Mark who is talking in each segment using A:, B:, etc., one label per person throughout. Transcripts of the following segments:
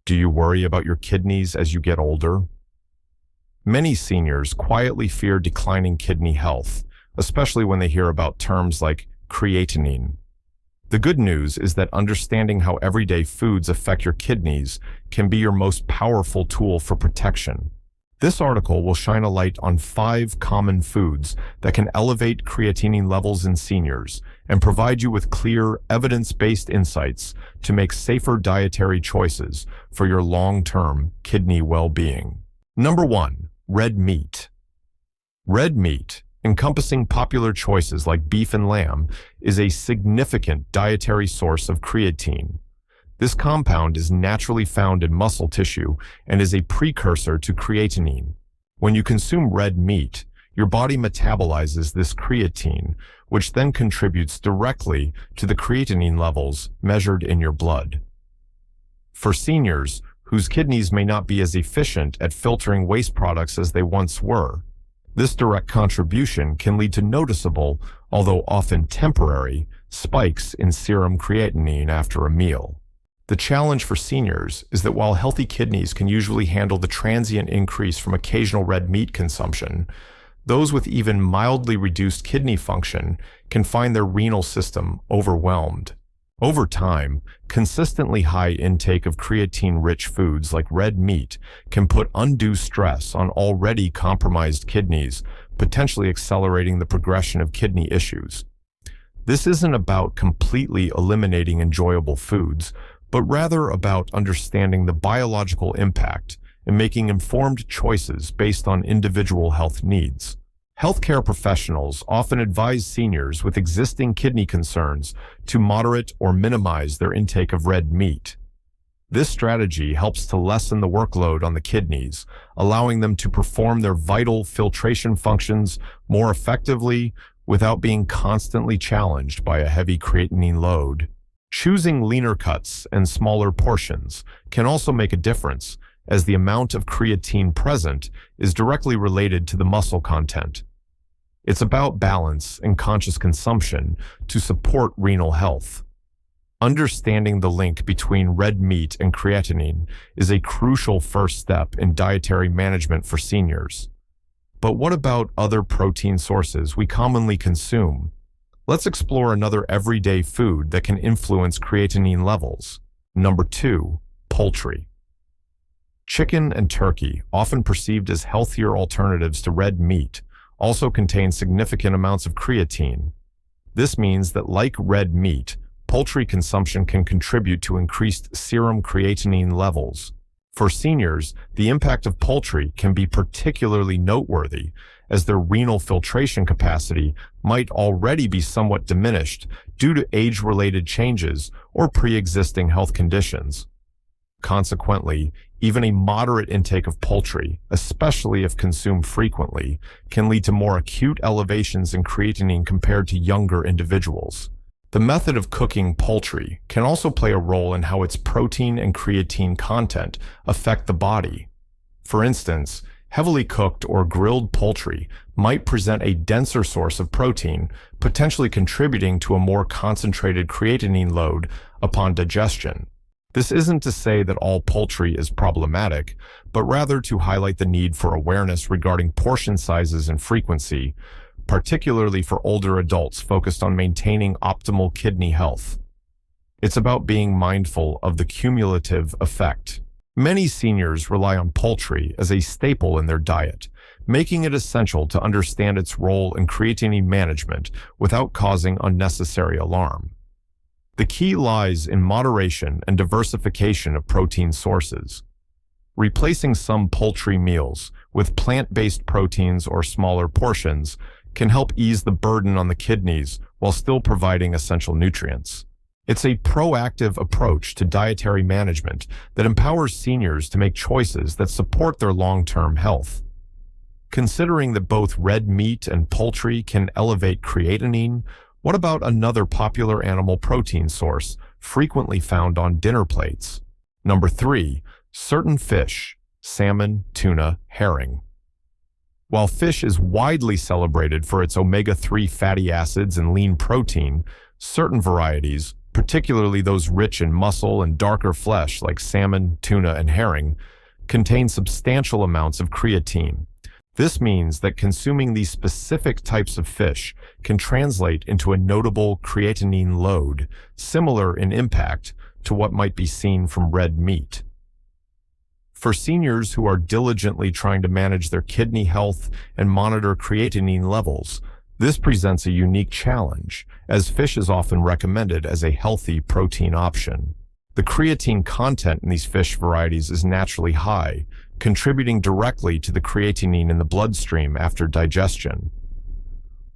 A: Do you worry about your kidneys as you get older? Many seniors quietly fear declining kidney health, especially when they hear about terms like creatinine. The good news is that understanding how everyday foods affect your kidneys can be your most powerful tool for protection. This article will shine a light on 5 common foods that can elevate creatinine levels in seniors and provide you with clear, evidence-based insights to make safer dietary choices for your long-term kidney well-being. Number 1. Red meat. Red meat, encompassing popular choices like beef and lamb, is a significant dietary source of creatine. This compound is naturally found in muscle tissue and is a precursor to creatinine. When you consume red meat, your body metabolizes this creatine, which then contributes directly to the creatinine levels measured in your blood. For seniors whose kidneys may not be as efficient at filtering waste products as they once were, this direct contribution can lead to noticeable, although often temporary, spikes in serum creatinine after a meal. The challenge for seniors is that while healthy kidneys can usually handle the transient increase from occasional red meat consumption, those with even mildly reduced kidney function can find their renal system overwhelmed. Over time, consistently high intake of creatine-rich foods like red meat can put undue stress on already compromised kidneys, potentially accelerating the progression of kidney issues. This isn't about completely eliminating enjoyable foods, but rather about understanding the biological impact and making informed choices based on individual health needs. Healthcare professionals often advise seniors with existing kidney concerns to moderate or minimize their intake of red meat. This strategy helps to lessen the workload on the kidneys, allowing them to perform their vital filtration functions more effectively without being constantly challenged by a heavy creatinine load. Choosing leaner cuts and smaller portions can also make a difference, as the amount of creatine present is directly related to the muscle content. It's about balance and conscious consumption to support renal health. Understanding the link between red meat and creatinine is a crucial first step in dietary management for seniors. But what about other protein sources we commonly consume? Let's explore another everyday food that can influence creatinine levels. Number 2. Poultry. Chicken and turkey, often perceived as healthier alternatives to red meat, also contain significant amounts of creatine. This means that, like red meat, poultry consumption can contribute to increased serum creatinine levels. For seniors, the impact of poultry can be particularly noteworthy, as their renal filtration capacity might already be somewhat diminished due to age-related changes or pre-existing health conditions. Consequently, even a moderate intake of poultry, especially if consumed frequently, can lead to more acute elevations in creatinine compared to younger individuals. The method of cooking poultry can also play a role in how its protein and creatine content affect the body. For instance, heavily cooked or grilled poultry might present a denser source of protein, potentially contributing to a more concentrated creatinine load upon digestion. This isn't to say that all poultry is problematic, but rather to highlight the need for awareness regarding portion sizes and frequency, particularly for older adults focused on maintaining optimal kidney health. It's about being mindful of the cumulative effect. Many seniors rely on poultry as a staple in their diet, making it essential to understand its role in creatinine management without causing unnecessary alarm. The key lies in moderation and diversification of protein sources. Replacing some poultry meals with plant-based proteins or smaller portions can help ease the burden on the kidneys while still providing essential nutrients. It's a proactive approach to dietary management that empowers seniors to make choices that support their long-term health. Considering that both red meat and poultry can elevate creatinine, what about another popular animal protein source frequently found on dinner plates? Number 3. Certain fish: salmon, tuna, herring. While fish is widely celebrated for its omega-3 fatty acids and lean protein, certain varieties, particularly those rich in muscle and darker flesh like salmon, tuna, and herring, contain substantial amounts of creatine. This means that consuming these specific types of fish can translate into a notable creatinine load, similar in impact to what might be seen from red meat. For seniors who are diligently trying to manage their kidney health and monitor creatinine levels, this presents a unique challenge, as fish is often recommended as a healthy protein option. The creatine content in these fish varieties is naturally high, contributing directly to the creatinine in the bloodstream after digestion.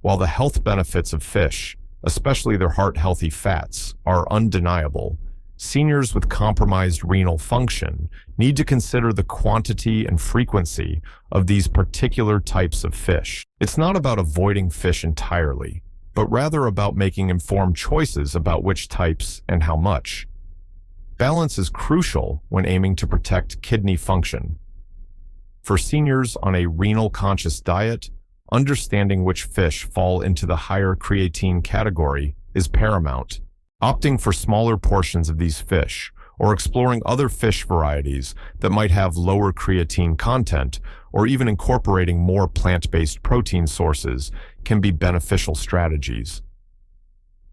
A: While the health benefits of fish, especially their heart-healthy fats, are undeniable, seniors with compromised renal function need to consider the quantity and frequency of these particular types of fish. It's not about avoiding fish entirely, but rather about making informed choices about which types and how much. Balance is crucial when aiming to protect kidney function. For seniors on a renal-conscious diet, understanding which fish fall into the higher creatine category is paramount. Opting for smaller portions of these fish, or exploring other fish varieties that might have lower creatine content, or even incorporating more plant-based protein sources, can be beneficial strategies.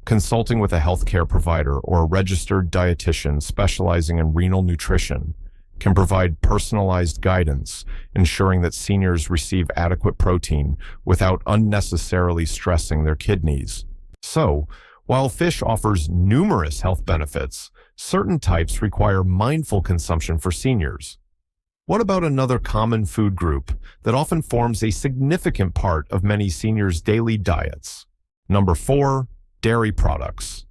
A: Consulting with a healthcare provider or a registered dietitian specializing in renal nutrition can provide personalized guidance, ensuring that seniors receive adequate protein without unnecessarily stressing their kidneys. So, while fish offers numerous health benefits, certain types require mindful consumption for seniors. What about another common food group that often forms a significant part of many seniors' daily diets? Number 4, dairy products.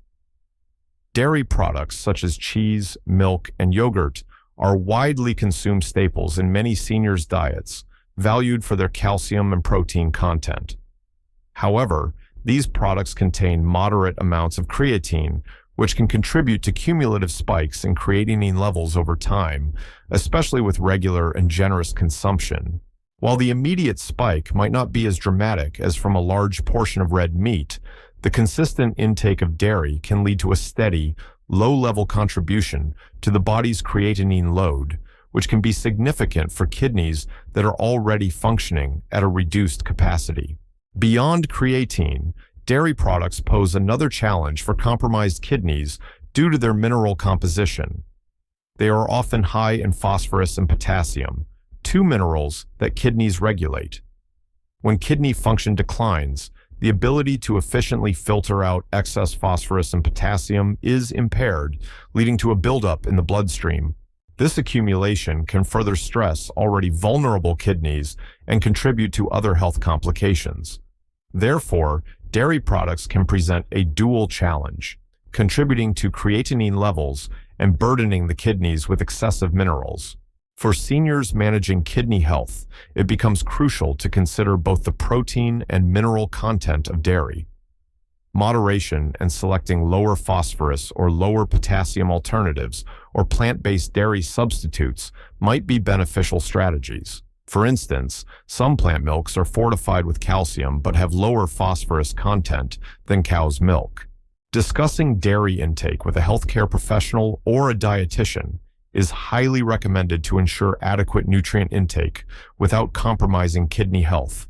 A: Dairy products such as cheese, milk, and yogurt are widely consumed staples in many seniors' diets, valued for their calcium and protein content. However, these products contain moderate amounts of creatine, which can contribute to cumulative spikes in creatinine levels over time, especially with regular and generous consumption. While the immediate spike might not be as dramatic as from a large portion of red meat, the consistent intake of dairy can lead to a steady, low-level contribution to the body's creatinine load, which can be significant for kidneys that are already functioning at a reduced capacity. Beyond creatine, dairy products pose another challenge for compromised kidneys due to their mineral composition. They are often high in phosphorus and potassium, two minerals that kidneys regulate. When kidney function declines, the ability to efficiently filter out excess phosphorus and potassium is impaired, leading to a buildup in the bloodstream. This accumulation can further stress already vulnerable kidneys and contribute to other health complications. Therefore, dairy products can present a dual challenge, contributing to creatinine levels and burdening the kidneys with excessive minerals. For seniors managing kidney health, it becomes crucial to consider both the protein and mineral content of dairy. Moderation and selecting lower phosphorus or lower potassium alternatives or plant-based dairy substitutes might be beneficial strategies. For instance, some plant milks are fortified with calcium but have lower phosphorus content than cow's milk. Discussing dairy intake with a healthcare professional or a dietitian is highly recommended to ensure adequate nutrient intake without compromising kidney health.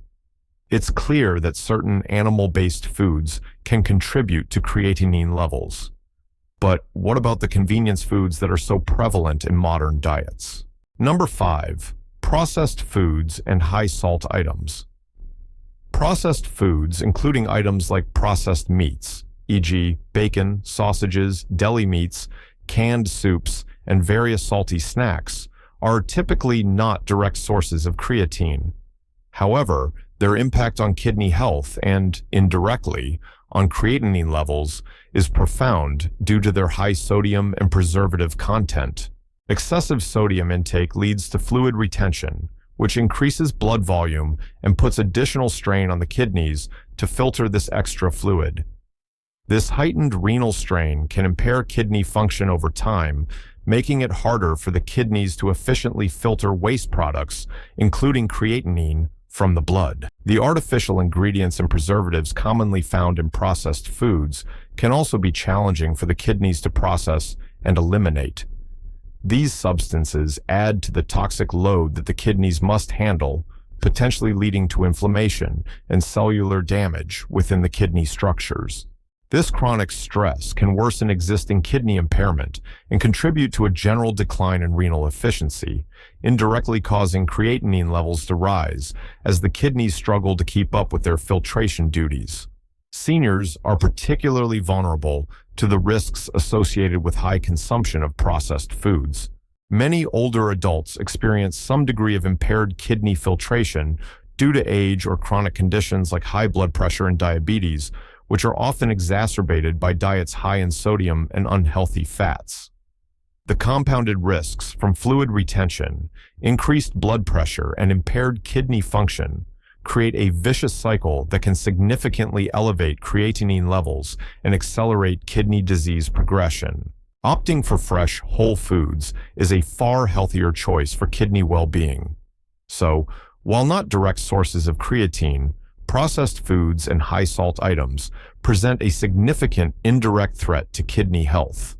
A: It's clear that certain animal-based foods can contribute to creatinine levels. But what about the convenience foods that are so prevalent in modern diets? Number 5. Processed foods and high-salt items. Processed foods, including items like processed meats, e.g. bacon, sausages, deli meats, canned soups, and various salty snacks, are typically not direct sources of creatine. However, their impact on kidney health and, indirectly, on creatinine levels is profound due to their high sodium and preservative content. Excessive sodium intake leads to fluid retention, which increases blood volume and puts additional strain on the kidneys to filter this extra fluid. This heightened renal strain can impair kidney function over time, making it harder for the kidneys to efficiently filter waste products, including creatinine, from the blood. The artificial ingredients and preservatives commonly found in processed foods can also be challenging for the kidneys to process and eliminate. These substances add to the toxic load that the kidneys must handle, potentially leading to inflammation and cellular damage within the kidney structures. This chronic stress can worsen existing kidney impairment and contribute to a general decline in renal efficiency, indirectly causing creatinine levels to rise as the kidneys struggle to keep up with their filtration duties. Seniors are particularly vulnerable to the risks associated with high consumption of processed foods. Many older adults experience some degree of impaired kidney filtration due to age or chronic conditions like high blood pressure and diabetes, which are often exacerbated by diets high in sodium and unhealthy fats. The compounded risks from fluid retention, increased blood pressure, and impaired kidney function create a vicious cycle that can significantly elevate creatinine levels and accelerate kidney disease progression. Opting for fresh, whole foods is a far healthier choice for kidney well-being. So, while not direct sources of creatine, processed foods and high-salt items present a significant indirect threat to kidney health.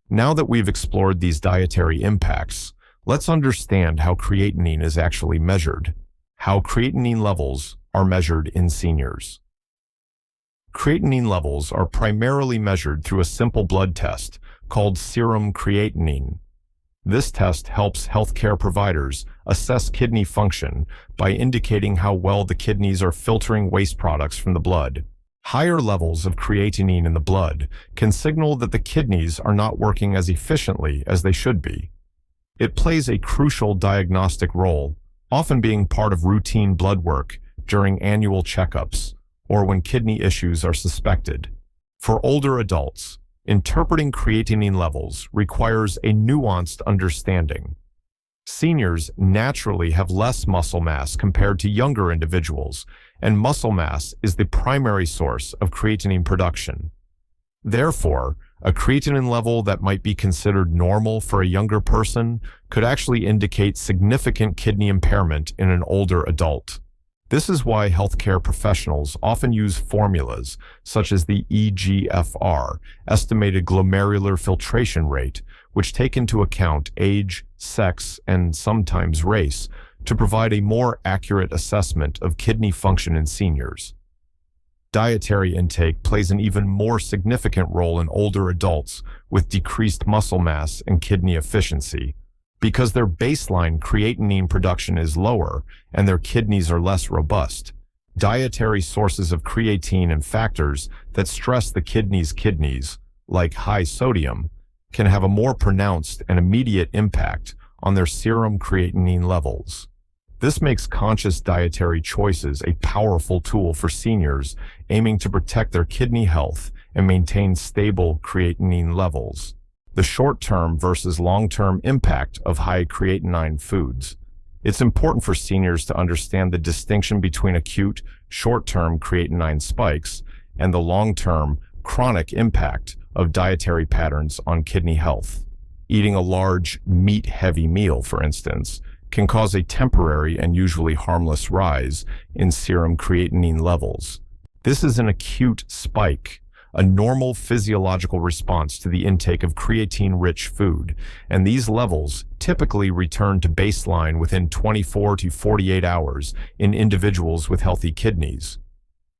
A: Now that we've explored these dietary impacts, let's understand how creatinine is actually measured. How creatinine levels are measured in seniors. Creatinine levels are primarily measured through a simple blood test called serum creatinine. This test helps healthcare providers assess kidney function by indicating how well the kidneys are filtering waste products from the blood. Higher levels of creatinine in the blood can signal that the kidneys are not working as efficiently as they should be. It plays a crucial diagnostic role, often being part of routine blood work during annual checkups or when kidney issues are suspected. For older adults, interpreting creatinine levels requires a nuanced understanding. Seniors naturally have less muscle mass compared to younger individuals, and muscle mass is the primary source of creatinine production. Therefore, a creatinine level that might be considered normal for a younger person could actually indicate significant kidney impairment in an older adult. This is why healthcare professionals often use formulas such as the eGFR, estimated glomerular filtration rate, which take into account age, sex, and sometimes race, to provide a more accurate assessment of kidney function in seniors. Dietary intake plays an even more significant role in older adults with decreased muscle mass and kidney efficiency. Because their baseline creatinine production is lower and their kidneys are less robust, dietary sources of creatine and factors that stress the kidneys, like high sodium, can have a more pronounced and immediate impact on their serum creatinine levels. This makes conscious dietary choices a powerful tool for seniors aiming to protect their kidney health and maintain stable creatinine levels. The short-term versus long-term impact of high creatinine foods. It's important for seniors to understand the distinction between acute, short-term creatinine spikes and the long-term, chronic impact of dietary patterns on kidney health. Eating a large, meat-heavy meal, for instance, can cause a temporary and usually harmless rise in serum creatinine levels. This is an acute spike, a normal physiological response to the intake of creatine-rich food, and these levels typically return to baseline within 24 to 48 hours in individuals with healthy kidneys.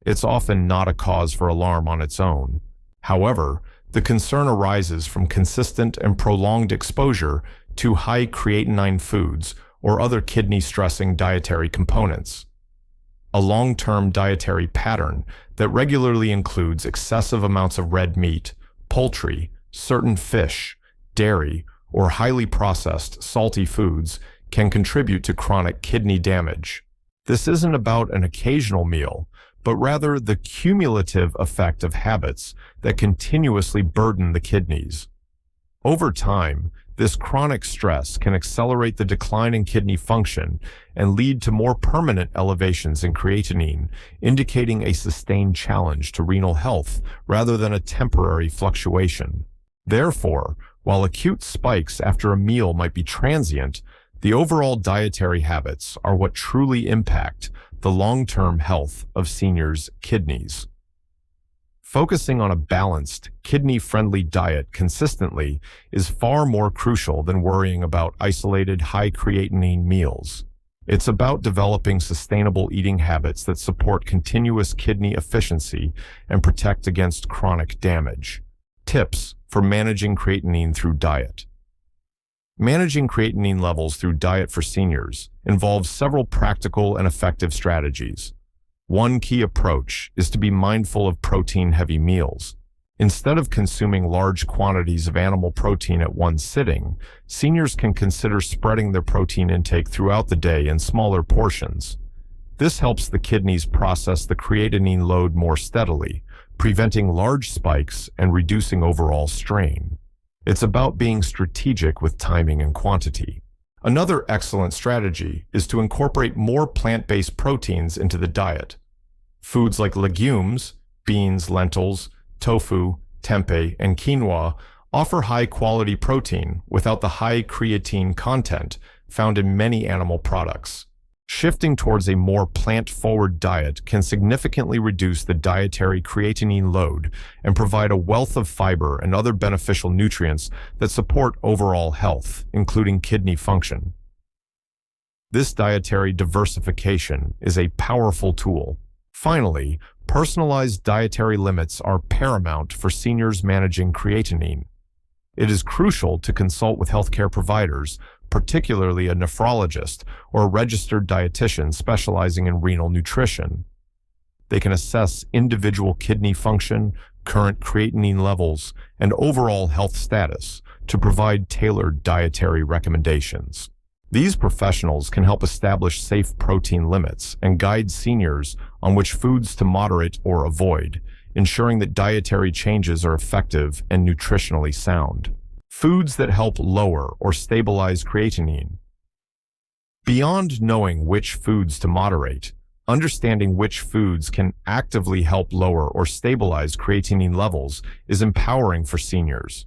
A: It's often not a cause for alarm on its own. However, the concern arises from consistent and prolonged exposure to high creatinine foods or other kidney-stressing dietary components. A long-term dietary pattern that regularly includes excessive amounts of red meat, poultry, certain fish, dairy, or highly processed, salty foods can contribute to chronic kidney damage. This isn't about an occasional meal, but rather the cumulative effect of habits that continuously burden the kidneys. Over time, this chronic stress can accelerate the decline in kidney function and lead to more permanent elevations in creatinine, indicating a sustained challenge to renal health rather than a temporary fluctuation. Therefore, while acute spikes after a meal might be transient, The overall dietary habits are what truly impact the long-term health of seniors' kidneys. Focusing on a balanced, kidney-friendly diet consistently is far more crucial than worrying about isolated high-creatinine meals. It's about developing sustainable eating habits that support continuous kidney efficiency and protect against chronic damage. Tips for managing creatinine through diet. Managing creatinine levels through diet for seniors involves several practical and effective strategies. One key approach is to be mindful of protein-heavy meals. Instead of consuming large quantities of animal protein at one sitting, seniors can consider spreading their protein intake throughout the day in smaller portions. This helps the kidneys process the creatinine load more steadily, preventing large spikes and reducing overall strain. It's about being strategic with timing and quantity. Another excellent strategy is to incorporate more plant-based proteins into the diet. Foods like legumes, beans, lentils, tofu, tempeh, and quinoa offer high-quality protein without the high creatine content found in many animal products. Shifting towards a more plant-forward diet can significantly reduce the dietary creatinine load and provide a wealth of fiber and other beneficial nutrients that support overall health, including kidney function. This dietary diversification is a powerful tool. Finally, personalized dietary limits are paramount for seniors managing creatinine. It is crucial to consult with healthcare providers, particularly a nephrologist or a registered dietitian specializing in renal nutrition. They can assess individual kidney function, current creatinine levels, and overall health status to provide tailored dietary recommendations. These professionals can help establish safe protein limits and guide seniors on which foods to moderate or avoid, ensuring that dietary changes are effective and nutritionally sound. Foods that help lower or stabilize creatinine. Beyond knowing which foods to moderate, understanding which foods can actively help lower or stabilize creatinine levels is empowering for seniors.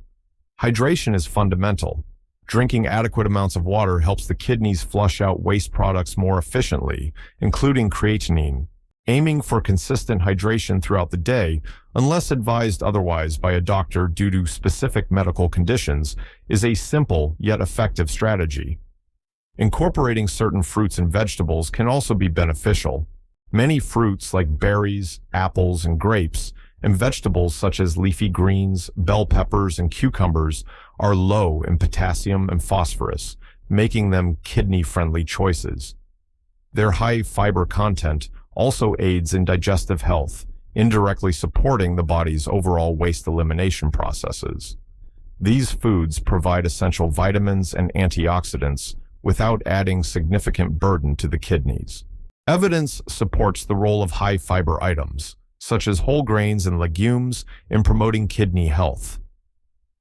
A: Hydration is fundamental. Drinking adequate amounts of water helps the kidneys flush out waste products more efficiently, including creatinine. Aiming for consistent hydration throughout the day, unless advised otherwise by a doctor due to specific medical conditions, is a simple yet effective strategy. Incorporating certain fruits and vegetables can also be beneficial. Many fruits like berries, apples, and grapes, and vegetables such as leafy greens, bell peppers, and cucumbers are low in potassium and phosphorus, making them kidney-friendly choices. Their high fiber content also aids in digestive health, indirectly supporting the body's overall waste elimination processes. These foods provide essential vitamins and antioxidants without adding significant burden to the kidneys. Evidence supports the role of high-fiber items, such as whole grains and legumes, in promoting kidney health.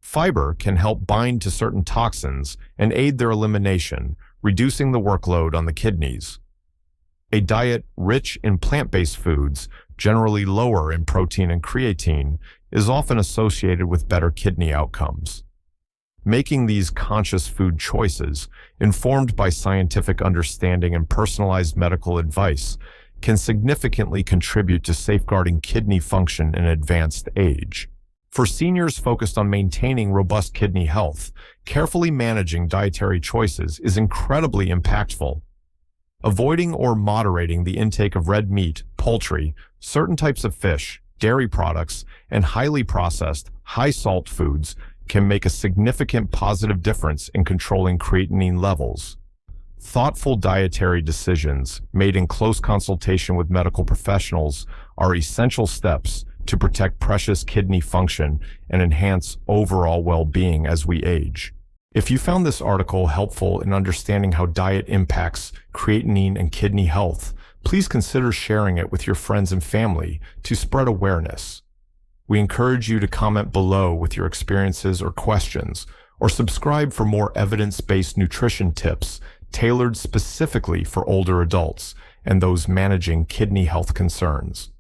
A: Fiber can help bind to certain toxins and aid their elimination, reducing the workload on the kidneys. A diet rich in plant-based foods, generally lower in protein and creatine, is often associated with better kidney outcomes. Making these conscious food choices, informed by scientific understanding and personalized medical advice, can significantly contribute to safeguarding kidney function in advanced age. For seniors focused on maintaining robust kidney health, carefully managing dietary choices is incredibly impactful. Avoiding or moderating the intake of red meat, poultry, certain types of fish, dairy products, and highly processed, high-salt foods can make a significant positive difference in controlling creatinine levels. Thoughtful dietary decisions made in close consultation with medical professionals are essential steps to protect precious kidney function and enhance overall well-being as we age. If you found this article helpful in understanding how diet impacts creatinine and kidney health, please consider sharing it with your friends and family to spread awareness. We encourage you to comment below with your experiences or questions, or subscribe for more evidence-based nutrition tips tailored specifically for older adults and those managing kidney health concerns.